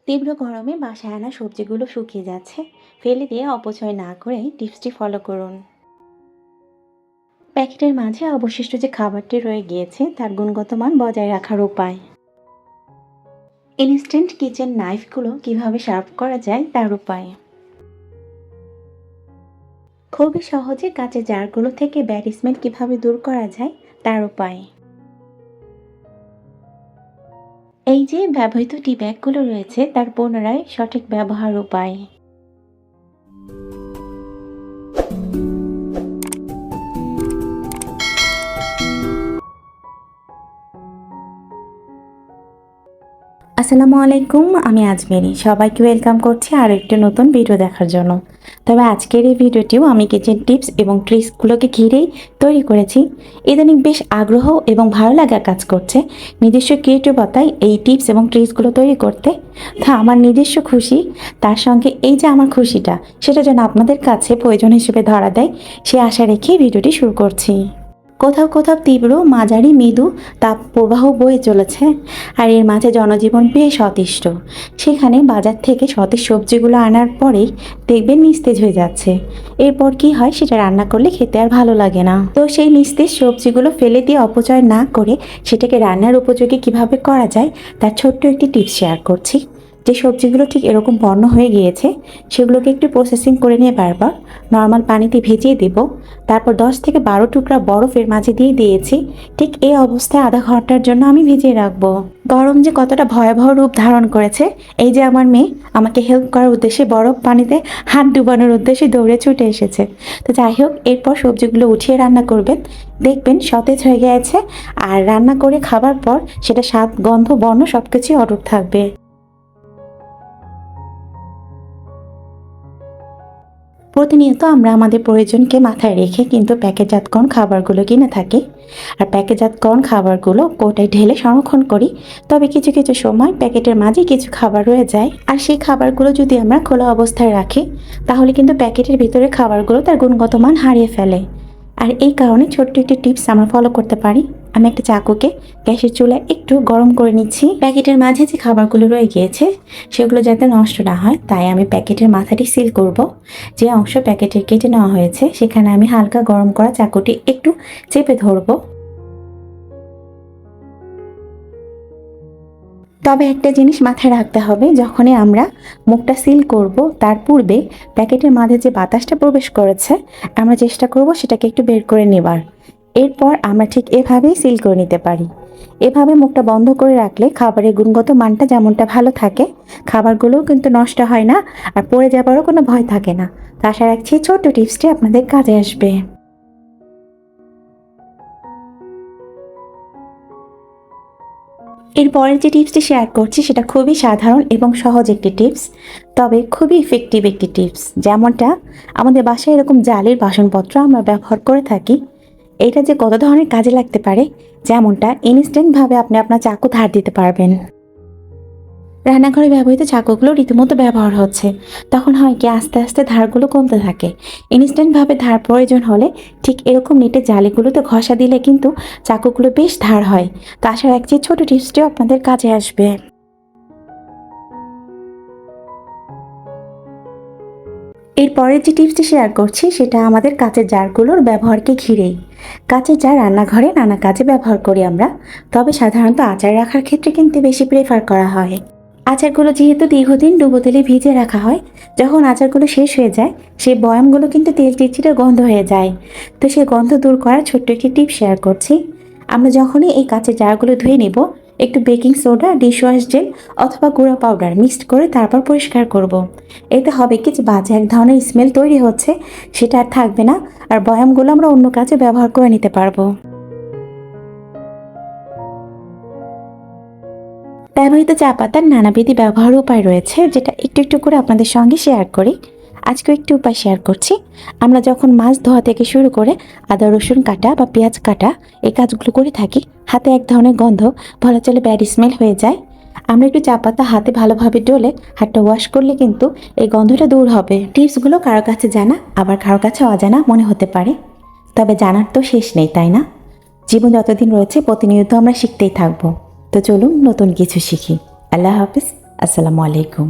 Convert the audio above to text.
তীব্র গরমে বাসায় আনা সবজিগুলো শুকিয়ে যাচ্ছে। ফেলে দিয়ে অপচয় না করে টিপসটি ফলো করুন। প্যাকেটের মাঝে অবশিষ্ট যে খাবারটি রয়ে গিয়েছে তার গুণগত মান বজায় রাখার উপায়। ইনস্ট্যান্ট কিচেন নাইফগুলো কিভাবে শার্প করা যায় তার উপায়। খুবই সহজে কাঁচের জারগুলো থেকে ব্যাড স্মেল কিভাবে দূর করা যায় তার উপায়। এই যে ব্যবহৃত টি ব্যাগগুলো রয়েছে তার পুনরায় সঠিক ব্যবহার উপায়। আসসালামু আলাইকুম, আমি আজমেরি। সবাইকে ওয়েলকাম করছি আরও একটি নতুন ভিডিও দেখার জন্য। তবে আজকের এই ভিডিওটিও আমি কিচেন টিপস এবং ট্রিক্সগুলোকে ঘিরেই তৈরি করেছি। ইদানিং বেশ আগ্রহ এবং ভালো লাগা কাজ করছে নিজস্ব ক্রিয়েটিভতায় এই টিপস এবং ট্রিক্সগুলো তৈরি করতে। তা আমার নিজস্ব খুশি, তার সঙ্গে এই যে আমার খুশিটা সেটা যেন আপনাদের কাছে প্রয়োজন হিসেবে ধরা দেয়, সে আশা রেখে ভিডিওটি শুরু করছি। কোথাও কোথাও তীব্র মাঝারি মৃদু তাপ প্রবাহ বয়ে চলেছে, আর এর মাঝে জনজীবন বেশ অতিষ্ঠ। সেখানে বাজার থেকে সতেজ সবজিগুলো আনার পরেই দেখবেন নিস্তেজ হয়ে যাচ্ছে। এরপর কি হয়, সেটা রান্না করলে খেতে আর ভালো লাগে না। তো সেই নিস্তেজ সবজিগুলো ফেলে দিয়ে অপচয় না করে সেটাকে রান্নার উপযোগী কিভাবে করা যায় তার ছোট্ট একটি টিপস শেয়ার করছি। যে সবজিগুলো ঠিক এরকম বর্ণ হয়ে গিয়েছে সেগুলোকে একটু প্রসেসিং করে নিয়ে বারবার নর্মাল পানিতে ভিজিয়ে দেব। তারপর 10 থেকে 12 টুকরা বরফের মাঝে দিয়ে দিয়েছি। ঠিক এই অবস্থায় আধা ঘন্টার জন্য আমি ভিজিয়ে রাখবো। গরম যে কতটা ভয়াবহ রূপ ধারণ করেছে, এই যে আমার মেয়ে আমাকে হেল্প করার উদ্দেশ্যে বরফ পানিতে হাত ডুবানোর উদ্দেশ্যে দৌড়ে ছুটে এসেছে। তো যাই হোক, এরপর সবজিগুলো উঠিয়ে রান্না করবেন, দেখবেন সতেজ হয়ে গেছে। আর রান্না করে খাবার পর সেটা স্বাদ, গন্ধ, বর্ণ সবকিছুই অটুট থাকবে। প্রতিনিয়ত আমরা আমাদের প্রয়োজনকে মাথায় রেখে কিন্তু প্যাকেটজাতকরণ খাবারগুলো কিনে থাকি। আর প্যাকেটজাতকরণ খাবারগুলো কৌটায় ঢেলে সংরক্ষণ করি। তবে কিছু কিছু সময় প্যাকেটের মাঝে কিছু খাবার রয়ে যায়, আর সেই খাবারগুলো যদি আমরা খোলা অবস্থায় রাখি তাহলে কিন্তু প্যাকেটের ভিতরে খাবারগুলো তার গুণগত মান হারিয়ে ফেলে। আর এই কারণে ছোট্ট একটি টিপস আমরা ফলো করতে পারি। আমি একটা চাকুকে গ্যাসের চুলায় একটু গরম করে নিচ্ছি। প্যাকেটের মাঝে যে খাবারগুলো রয়ে গিয়েছে সেগুলো যাতে নষ্ট না হয়, তাই আমি প্যাকেটের মাথাটি সিল করব। যে অংশ প্যাকেটের কেটে নেওয়া হয়েছে সেখানে আমি হালকা গরম করা চাকুটি একটু চেপে ধরবো। তবে একটা জিনিস মাথায় রাখতে হবে, যখনই আমরা মুখটা সিল করব তার পূর্বে প্যাকেটের মাঝে যে বাতাসটা প্রবেশ করেছে আমরা চেষ্টা করব সেটাকে একটু বের করে নেবার। এরপর আমরা ঠিক এভাবেই সিল করে নিতে পারি। এভাবে মুখটা বন্ধ করে রাখলে খাবারের গুণগত মানটা যেমনটা ভালো থাকে, খাবারগুলোও কিন্তু নষ্ট হয় না, আর পড়ে যাবারও কোনো ভয় থাকে না। তো আশা রাখছি ছোট্ট টিপসটি আপনাদের কাজে আসবে। এরপরের যে টিপসটি শেয়ার করছি সেটা খুবই সাধারণ এবং সহজ একটি টিপস, তবে খুবই ইফেক্টিভ একটি টিপস। যেমনটা আমাদের বাসায় এরকম জালির বাসনপত্র আমরা ব্যবহার করে থাকি, এটা যে কত ধরনের কাজে লাগতে পারে। যেমনটা ইনস্ট্যান্টভাবে আপনি আপনার চাকু ধার দিতে পারবেন। রান্নাঘরে ব্যবহৃত চাকুগুলো রীতিমতো ব্যবহার হচ্ছে, তখন হয় কি আস্তে আস্তে ধারগুলো কমতে থাকে। ইনস্ট্যান্টভাবে ধার প্রয়োজন হলে ঠিক এরকম নিটের জালিগুলোতে ঘষা দিলে কিন্তু চাকুগুলো বেশ ধার হয়। তো আশা রাখছি ছোট টিপসটিও আপনাদের কাজে আসবে। এরপরের যে টিপসটি শেয়ার করছি সেটা আমাদের কাঁচের জারগুলোর ব্যবহারকে ঘিরেই। কাঁচের জার রান্নাঘরে নানা কাজে ব্যবহার করি আমরা, তবে সাধারণত আচার রাখার ক্ষেত্রে কিন্তু বেশি প্রেফার করা হয়। আচারগুলো যেহেতু দীর্ঘদিন ডুবো তেলে ভিজে রাখা হয়, যখন আচারগুলো শেষ হয়ে যায় সেই বয়ামগুলো কিন্তু তেল চিটচিটে গন্ধ হয়ে যায়। তো সেই গন্ধ দূর করার ছোট্ট একটি টিপ শেয়ার করছি। আমরা যখনই এই কাঁচের জারগুলো ধুয়ে নেব, একটু বেকিং সোডা, ডিশওয়াশ জেল অথবা গুঁড়া পাউডার মিক্সড করে তারপর পরিষ্কার করব। এতে হবে কি, যে বাজে এক ধরনের স্মেল তৈরি হচ্ছে সেটা আর থাকবে না, আর বয়ামগুলো আমরা অন্য কাজে ব্যবহার করে নিতে পারবো। ব্যবহৃত চা পাতার নানাবিধি ব্যবহার উপায় রয়েছে, যেটা একটু একটু করে আপনাদের সঙ্গে শেয়ার করি। আজকে একটি উপায় শেয়ার করছি। আমরা যখন মাছ ধোয়া থেকে শুরু করে আদা রসুন কাটা বা পেঁয়াজ কাটা এই কাজগুলো করে থাকি, হাতে এক ধরনের গন্ধ, বলা চলে ব্যাড স্মেল হয়ে যায়। আমরা একটু চা পাতা হাতে ভালোভাবে ডলে হাতটা ওয়াশ করলে কিন্তু এই গন্ধটা দূর হবে। টিপসগুলো কারো কাছে জানা আবার কারো কাছে অজানা মনে হতে পারে, তবে জানার তো শেষ নেই, তাই না? জীবন যতদিন রয়েছে প্রতিনিয়ত আমরা শিখতেই থাকবো। তো চলুন নতুন কিছু শিখি। আল্লাহ হাফিজ। আসসালামু আলাইকুম।